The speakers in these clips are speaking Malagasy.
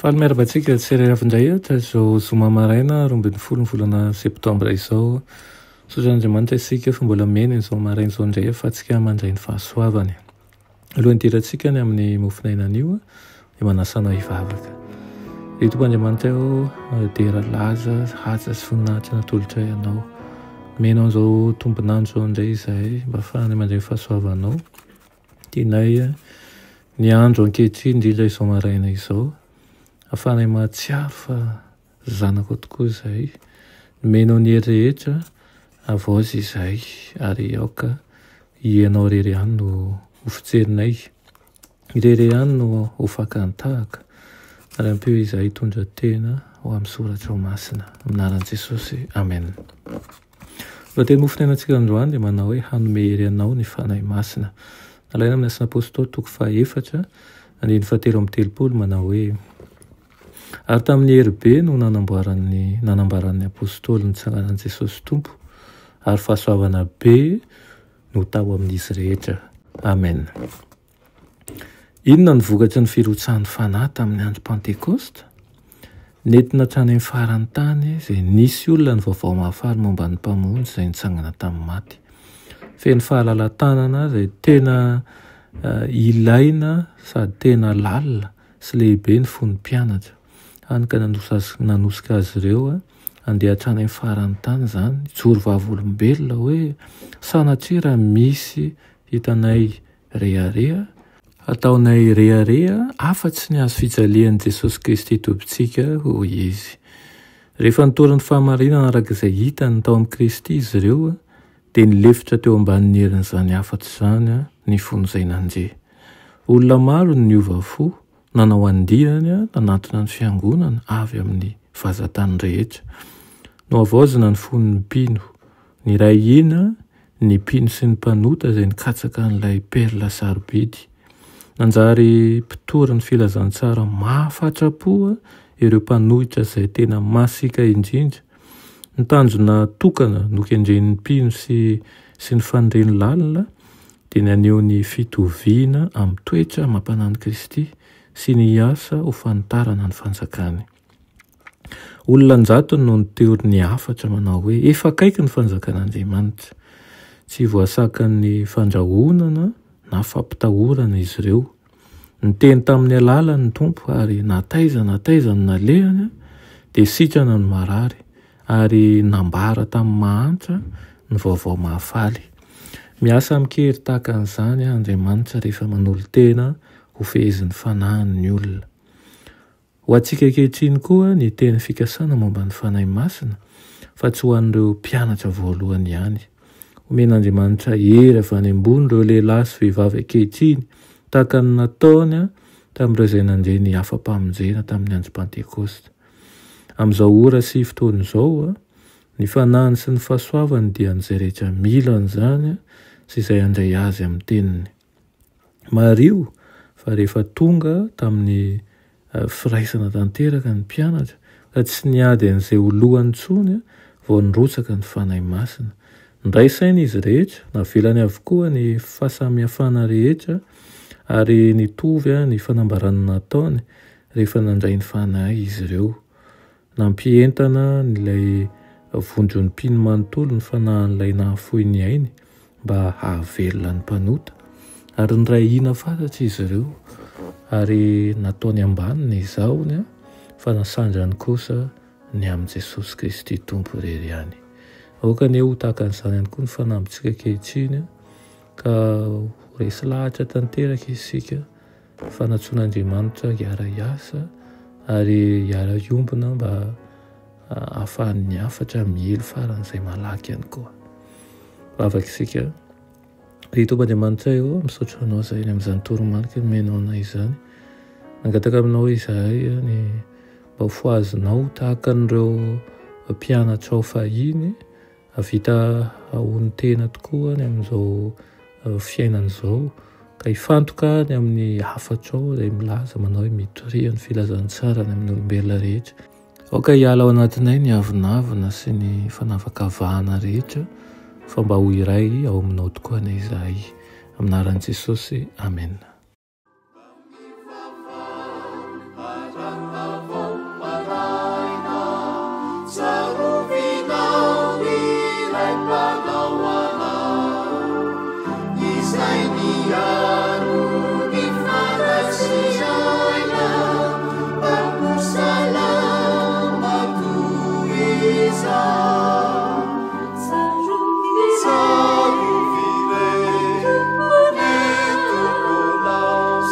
Faly miarabantsika tsererafindray ta zao zoma maraina rombin'ny folo ny volana septambra izao sozan'andriamanitra isika fa mbola mena izao maraina izao indray fa tsika mandray ny fahasoavany alohan'ny dirantsika ny amin'ny mofinainan'io dia manasana hivavaka ry tompoandriamanitra ao dia laza haja sy voninahitra natolotra ianao menao izao tombonandro izao indray izahay mba ahafahana mandray ny fahasoavanao tianay ny andro ankehitriny indrindra izao maraina izao afanay mahatsiaro fa zanako tokoa izahay menao ny hery avozy izahay ary aoka ianao rery ihany no hofijerinay irery ihany no hofakantahaka ary ampeo izahay tondra tena ho amin'ny soratra ho masina aminaran'i Jesosy amen. Raha teny mofinainantsika androany dia manao hoe hanome hery anao ny fanahy masina alaina amin'ny asina apôstôly toko 4 andiny 7:30 manao hoe ary tamin'ny herybe no nanambaran'ny apôstôly ny tsanganan'i Jesosy Tompo ary fahasoavana be no tao amin'izy rehetra. Amen. Inona ny vokatry ny firotsahan'ny fanahy tamin'ny andro Pentekosta? Nentina hatrany amin'ny faran'ny tany izay nisy olona ny vaovao mahafaly momba ny mpamonjy izay nitsangana tamin'ny maty. Feno fahalalan-tanana izay tena ilaina sady tena lalina sy lehibe ny fon'ny mpianatra. Hany ka nanosika azy ireo andeha hatrany amin'ny faran'ny tany izany joro vavolombelona hoe sanatria raha misy hitanay rehareha ataonay rehareha afa-tsy ny azo fijalian'i Jesosy Kristy tompontsika hoy izy. Rehefa nitoran'ny fahamarinana arak'izay hitany tao amin'ny Kristy izy ireo dia nilefitra teo ambanin'ny herin'izany afa-tsy izany ny fony izay nandre. Olona maro ny niova fo nanao andinany nanatona ny fiangonana avy amin'ny vazatany rehetra. No avaozina ny fon'ny mpino, ny ray ina, ny mpino sy ny mpanota izay nikatsaka n'ilay perla sarobidy. Nanjary mpitory ny filazantsara mahafatrapo ireo mpanohitra izay tena masika indrindra. Ny tanjona tokana nokendren'ny mpino sy ny fanireny lalina dia naneho ny fitoviana amin'ny toetra mampanany Kristy sy ny asa ho fanitarana ny fanjakany. Olona-njatony no niteory ny afatra manao hoe efa akaiky ny fanjakan'Andriamanitra. Tsy voasakan'ny fandrahonana na fampitahorana izy ireo. Niteny tamin'ny alalany ny Tompo ary nataiza ny nalehany dia sitrana ny marary ary nambara tamin'ny mahantra ny vaovao mahafaly. Miasa mikery tahaka an'izany Andriamanitra rehefa manolo tena ho fehezin'ny fanahin'ny olona. Ho antsika ankehitriny koa ny teny fikasana momba ny fanahy masina fa tsy ho an'ireo mpianatra voalohany ihany. Omen'Andriamanitra hery avy any ambony ireo lehilahy sy vehivavy ankehitriny tahaka ny nataony tamin'ireo izay nandre ny afam-pamonjena tamin'ny andro Pentekosta. Amin'izao ora sy fotoana izao ny fanahiny sy ny fahasoavany dia an'izay rehetra mila an'izany sy izay handray azy amin'ny teniny. Mario fa rehefa tonga tamin'ny firaisana tanteraka ny mpianatra ka tsy niady an'izay olohany intsony vao nirotsaka ny fanahy masina. Niraisaina izy rehetra, navelany avokoa ny fahasamihafana rehetra ary nitovy ny fanambarana nataony rehefa nandray ny fanahy izy ireo. Nampientana n'ilay vondron'ny mpino manontolo ny fanahin'ilay nahafoy ny ainy mba hahavelona ny mpanota ary ny ray ina fantatry izy ireo ary nataony ambaniny izahony fa nasandrany kosa ny amin'i Jesosy Kristy Tompo rery ihany. Aoka ny ho tahaka an'izany ihany koa ny fanambintsika ankehitriny ka ho resy lahatra tanteraka isika fanatsoan'Andriamanitra hiara hiasa ary hiara hiombona mba ahafahan'ny afatra mihely faran'izay malaky ihany koa. Vavaka isika. Ry Tompoandriamanitra eo misaotra anao izay amin'izany toromarika menao anay izany. Nangataka aminao izahay ny mba ho foazinao tahaka an'ireo mpianatra ao fahiny havita ahony tena tokoa ny amin'izao fiainana izao ka hifantoka ny amin'ny hafatra ao izay milaza manao hoe mitorian'ny filazantsara ny amin'ny olombelona rehetra. aoka hiala ao anatinay ny avinavina sy ny fanavakavahana rehetra fa mba ho iray ao aminao tokoa anay izahay aminaran'i Jesosy amen.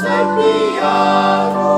Savior.